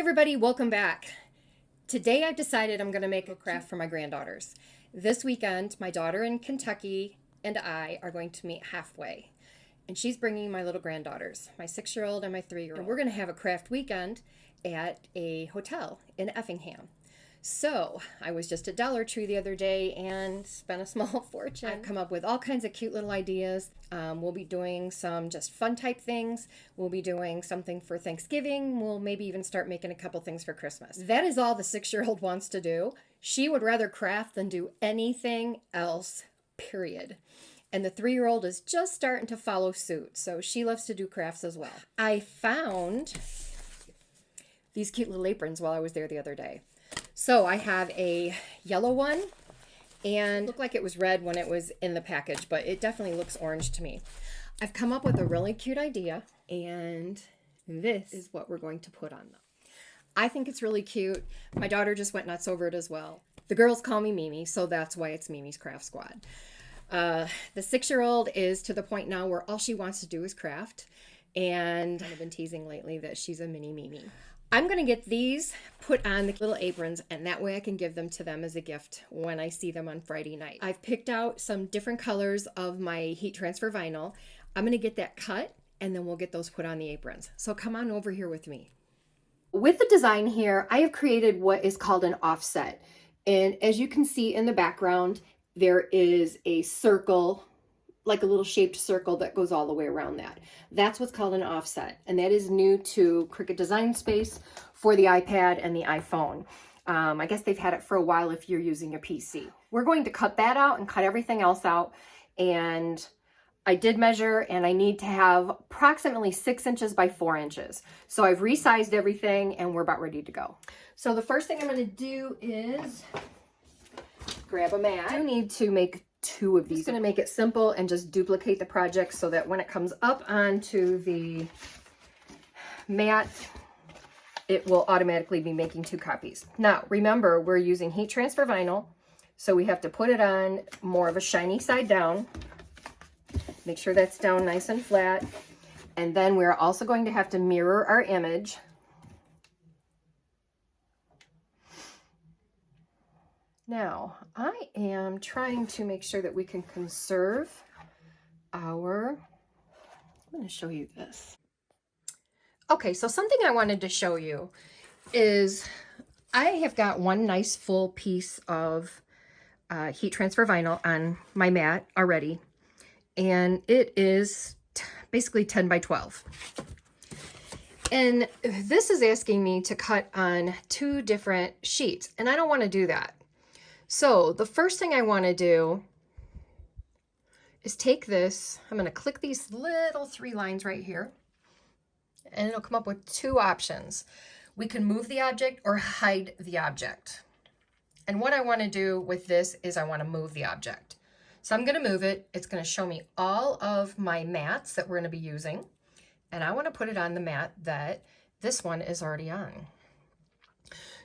Everybody, welcome back. Today I've decided I'm going to make a craft for my granddaughters. This weekend, my daughter in Kentucky and I are going to meet halfway. And she's bringing my little granddaughters, my 6-year-old and my 3-year-old. And we're going to have a craft weekend at a hotel in Effingham. So I was just at Dollar Tree the other day and spent a small fortune. I've come up with all kinds of cute little ideas. We'll be doing some just fun type things. We'll be doing something for Thanksgiving. We'll maybe even start making a couple things for Christmas. That is all the 6-year-old wants to do. She would rather craft than do anything else, period. And the 3-year-old is just starting to follow suit. So she loves to do crafts as well. I found these cute little aprons while I was there the other day. So I have a yellow one, and it looked like it was red when it was in the package, but it definitely looks orange to me. I've come up with a really cute idea, and this is what we're going to put on them. I think it's really cute. My daughter just went nuts over it as well. The girls call me Mimi, so that's why it's Mimi's Craft Squad. The 6-year-old is to the point now where all she wants to do is craft, and I've been teasing lately that she's a mini Mimi. I'm going to get these put on the little aprons, and that way I can give them to them as a gift when I see them on Friday night. I've picked out some different colors of my heat transfer vinyl. I'm going to get that cut, and then we'll get those put on the aprons. So come on over here with me. With the design here, I have created what is called an offset. And as you can see in the background, there is a circle, like a little shaped circle that goes all the way around that. That's what's called an offset, and that is new to Cricut Design Space for the iPad and the iPhone. I guess they've had it for a while if you're using a PC. We're going to cut that out and cut everything else out, and I did measure, and I need to have approximately 6 inches by 4 inches. So I've resized everything, and we're about ready to go. So the first thing I'm going to do is grab a mat. I do need to make 2 of these. I'm just going to make it simple and just duplicate the project so that when it comes up onto the mat, it will automatically be making 2 copies. Now, remember, we're using heat transfer vinyl, so we have to put it on more of a shiny side down. Make sure that's down nice and flat. And then we're also going to have to mirror our image. Now, I am trying to make sure that we can conserve I'm going to show you this. Okay, so something I wanted to show you is I have got one nice full piece of heat transfer vinyl on my mat already, and it is basically 10 by 12. And this is asking me to cut on 2 different sheets, and I don't want to do that. So the first thing I want to do is take this, I'm going to click these little 3 lines right here, and it'll come up with 2 options. We can move the object or hide the object. And what I want to do with this is I want to move the object. So I'm going to move it. It's going to show me all of my mats that we're going to be using, and I want to put it on the mat that this one is already on.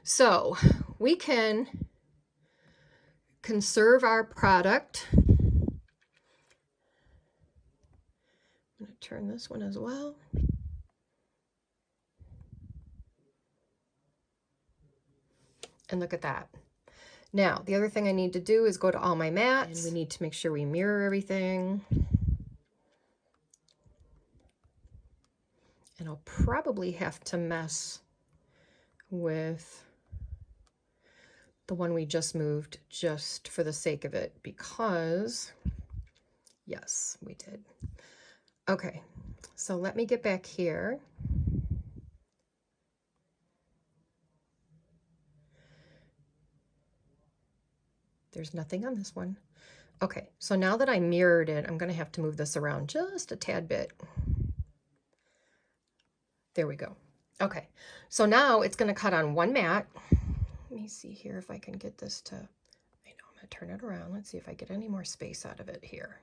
So we can conserve our product. I'm going to turn this one as well. And look at that. Now, the other thing I need to do is go to all my mats, and we need to make sure we mirror everything. And I'll probably have to mess with the one we just moved just for the sake of it, because yes, we did. Okay, so let me get back here. There's nothing on this one. Okay, so now that I mirrored it, I'm going to have to move this around just a tad bit. There we go. Okay, so now it's going to cut on one mat. Let me see here if I can get this to, I know I'm going to turn it around. Let's see if I get any more space out of it here.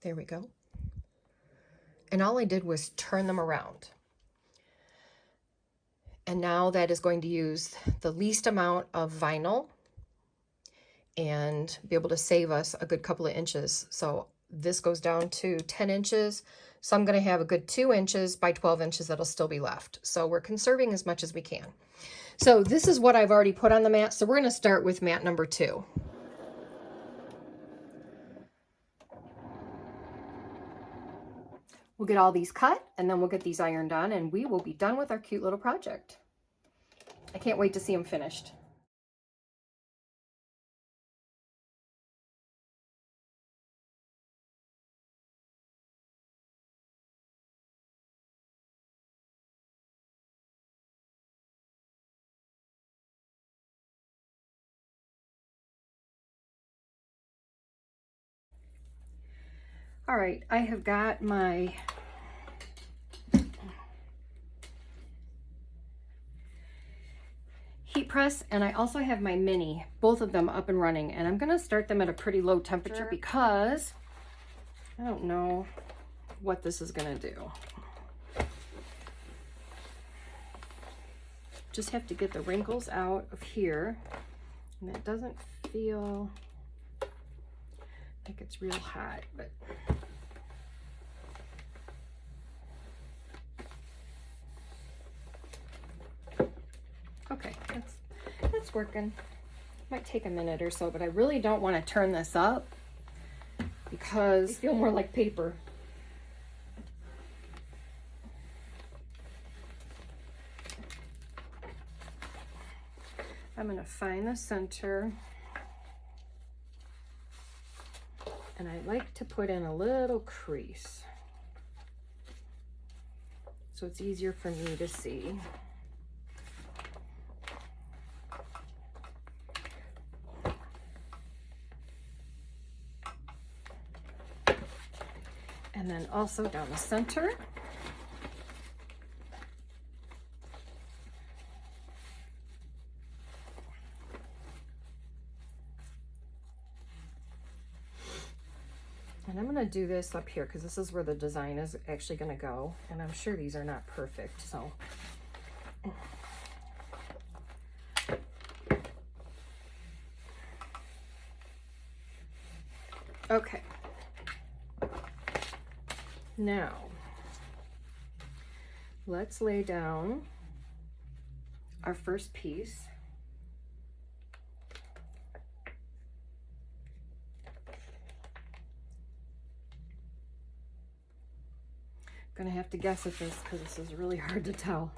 There we go. And all I did was turn them around. And now that is going to use the least amount of vinyl and be able to save us a good couple of inches. So this goes down to 10 inches. So I'm going to have a good 2 inches by 12 inches that'll still be left. So we're conserving as much as we can. So this is what I've already put on the mat. So we're going to start with mat number 2. We'll get all these cut and then we'll get these ironed on and we will be done with our cute little project. I can't wait to see them finished. All right, I have got my heat press and I also have my mini, both of them up and running, and I'm gonna start them at a pretty low temperature because I don't know what this is gonna do. Just have to get the wrinkles out of here, and it doesn't feel like it's real hot, but okay, that's working. Might take a minute or so, but I really don't want to turn this up because I feel more like paper. I'm going to find the center, and I like to put in a little crease so it's easier for me to see. And then also down the center. And I'm going to do this up here because this is where the design is actually going to go. And I'm sure these are not perfect, so. Okay. Now, let's lay down our first piece. I'm gonna have to guess at this because this is really hard to tell.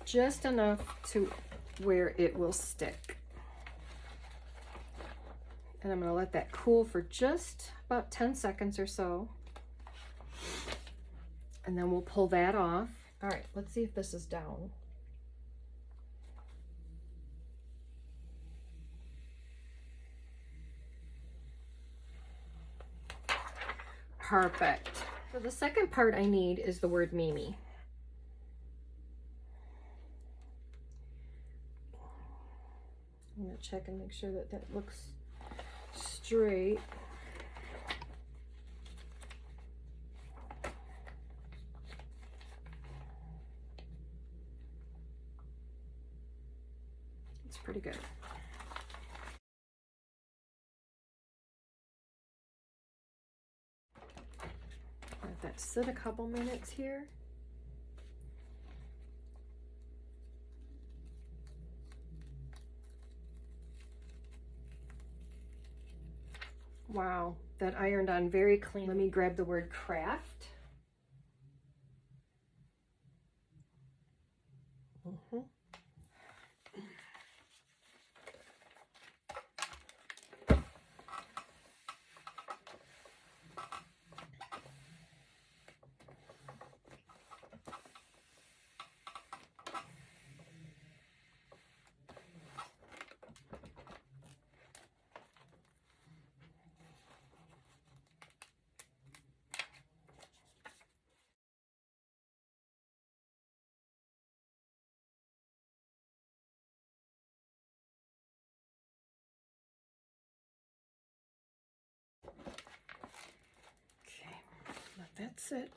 Just enough to where it will stick. And I'm gonna let that cool for just about 10 seconds or so. And then we'll pull that off. All right, let's see if this is down. Perfect. So the second part I need is the word Mimi. I'm gonna check and make sure that that looks straight. It's pretty good. Let that sit a couple minutes here. Wow, that ironed on very clean. Let me grab the word craft. Okay, that's it.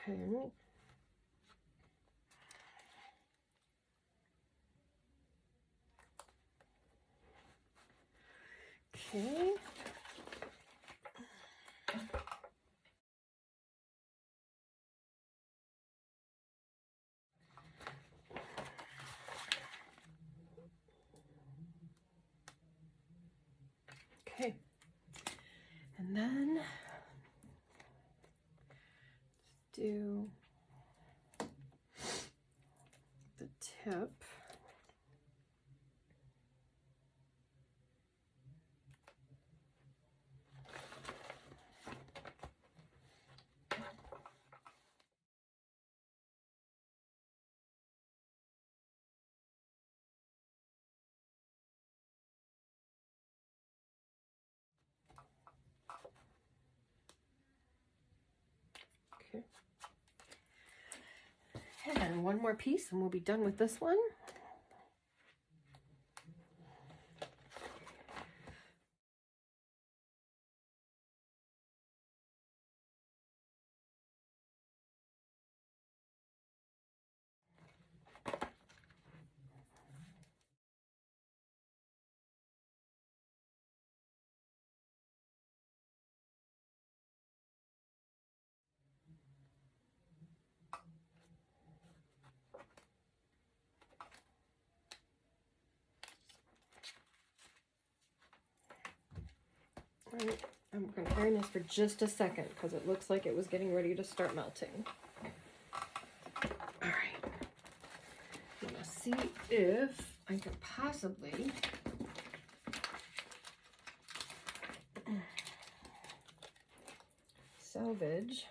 Okay. Okay. Okay. And then do the tip. Okay. And one more piece and we'll be done with this one. All right, I'm going to iron this for just a second because it looks like it was getting ready to start melting. All right, I'm going to see if I could possibly salvage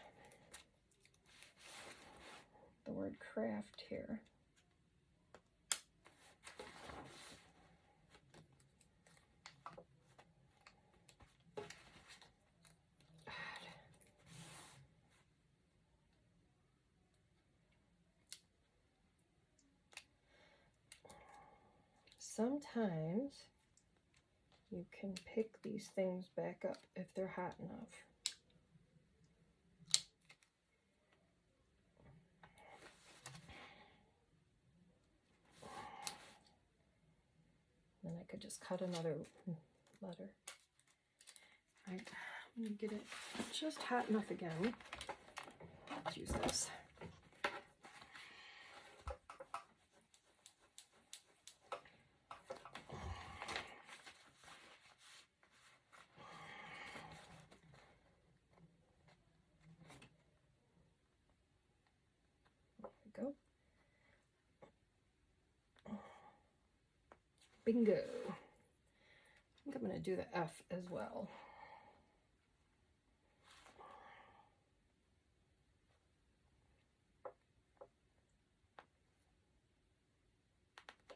the word craft here. Sometimes you can pick these things back up if they're hot enough. Then I could just cut another letter. All right, I'm gonna get it just hot enough again. Let's use this. Go. Bingo. I think I'm going to do the F as well.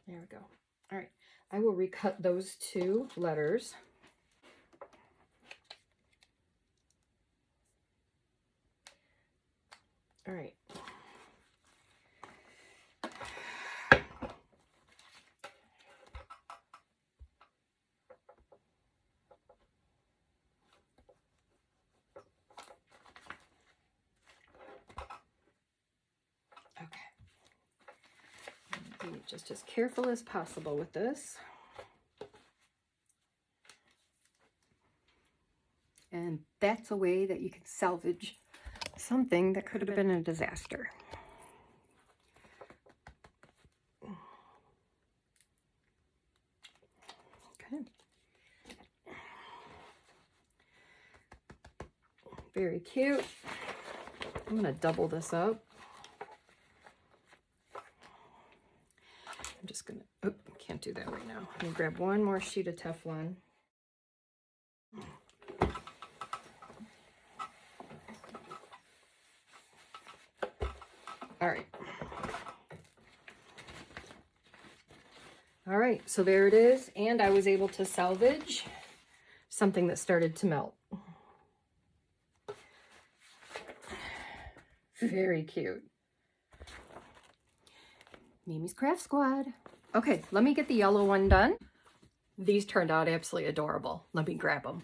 There we go. All right, I will recut those two letters. All right. Be just as careful as possible with this. And that's a way that you can salvage something that could have been a disaster. Okay. Very cute. I'm going to double this up. I'm just going to, oh, can't do that right now. I'm going to grab one more sheet of Teflon. All right. All right, so there it is. And I was able to salvage something that started to melt. Very cute. Mimi's Craft Squad. Okay, let me get the yellow one done. These turned out absolutely adorable. Let me grab them.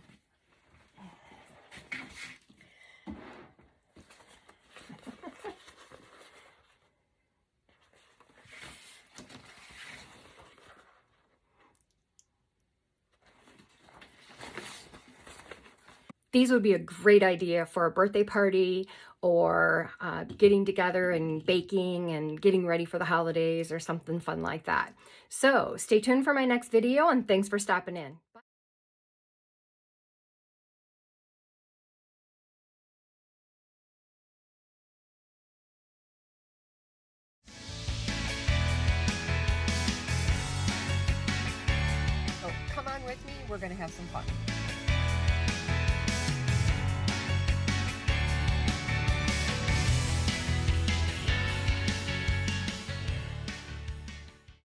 these would be a great idea for a birthday party or getting together and baking and getting ready for the holidays or something fun like that. So stay tuned for my next video, and thanks for stopping in. So come on with me, we're gonna have some fun.